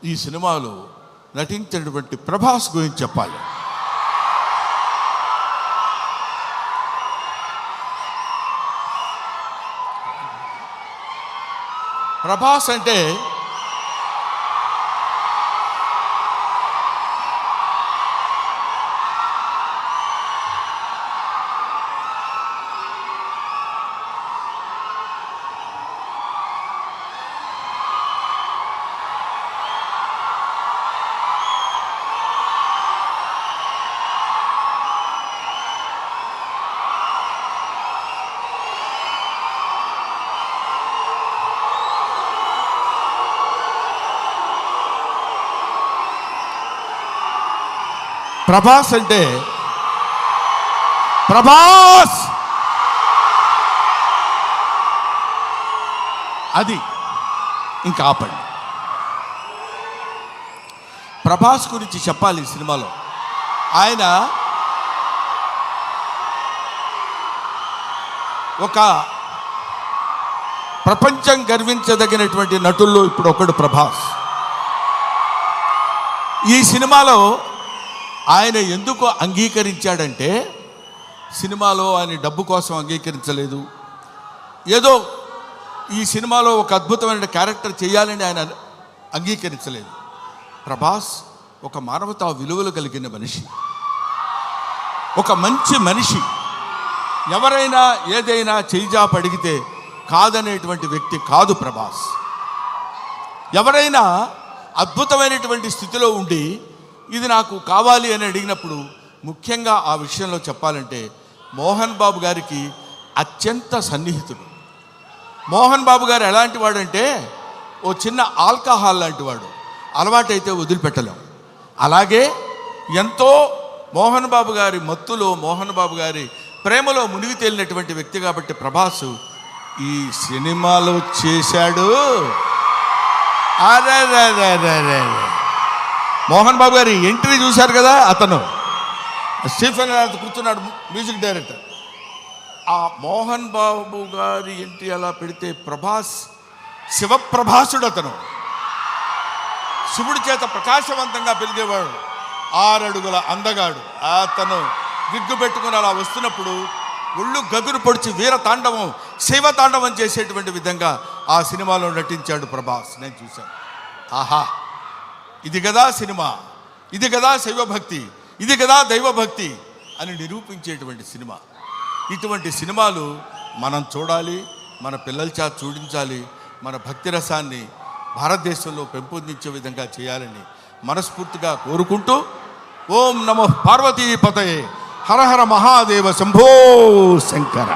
ఈ సినిమాలో నటించినటువంటి ప్రభాస్ గురించి చెప్పాలి. ప్రభాస్ అంటే ప్రభాస్ అంటే ప్రభాస్ అది ఇంకా ఆపండి. ప్రభాస్ గురించి చెప్పాలి ఈ సినిమాలో. ఆయన ఒక ప్రపంచం గర్వించదగినటువంటి నటుల్లో ఇప్పుడు ఒకడు ప్రభాస్. ఈ సినిమాలో ఆయన ఎందుకు అంగీకరించాడంటే, సినిమాలో ఆయన డబ్బు కోసం అంగీకరించలేదు. ఏదో ఈ సినిమాలో ఒక అద్భుతమైన క్యారెక్టర్ చేయాలని ఆయన అంగీకరించలేదు. ప్రభాస్ ఒక మానవతా విలువలు కలిగిన మనిషి, ఒక మంచి మనిషి. ఎవరైనా ఏదైనా చేయిజాప అడిగితే కాదనేటువంటి వ్యక్తి కాదు ప్రభాస్. ఎవరైనా అద్భుతమైనటువంటి స్థితిలో ఉండి ఇది నాకు కావాలి అని అడిగినప్పుడు, ముఖ్యంగా ఆ విషయంలో చెప్పాలంటే మోహన్ బాబు గారికి అత్యంత సన్నిహితుడు. మోహన్ బాబు గారు ఎలాంటి వాడంటే, ఓ చిన్న ఆల్కహాల్ లాంటి వాడు, అలవాటైతే వదిలిపెట్టలేం. అలాగే ఎంతో మోహన్ బాబు గారి మత్తులో, మోహన్ బాబు గారి ప్రేమలో మునిగి తేలినటువంటి వ్యక్తి కాబట్టి ప్రభాస్ ఈ సినిమాలో చేశాడు. అరే మోహన్ బాబు గారి ఎంట్రీ చూశారు కదా, అతను స్టీఫెన్ కూర్చున్నాడు, మ్యూజిక్ డైరెక్టర్. ఆ మోహన్ బాబు గారి ఎంట్రీ అలా పెడితే ప్రభాస్ శివప్రభాసుడు. అతను శివుడి చేత ప్రకాశవంతంగా పెరిగేవాడు, 6 అడుగుల అందగాడు. అతను విగ్గు పెట్టుకుని అలా వస్తున్నప్పుడు ఒళ్ళు గగురు పొడిచి వీర తాండవం, శైవ తాండవం చేసేటువంటి విధంగా ఆ సినిమాలో నటించాడు ప్రభాస్. నేను చూశాను. ఆహా, ఇది కదా సినిమా, ఇది కదా శైవభక్తి, ఇది కదా దైవభక్తి అని నిరూపించేటువంటి సినిమా. ఇటువంటి సినిమాలు మనం చూడాలి, మన పిల్లల చేత చూడించాలి. మన భక్తి రసాన్ని భారతదేశంలో పెంపొందించే విధంగా చేయాలని మనస్ఫూర్తిగా కోరుకుంటూ, ఓం నమః పార్వతీపతయే, హర హర మహాదేవ, శంభో శంకర.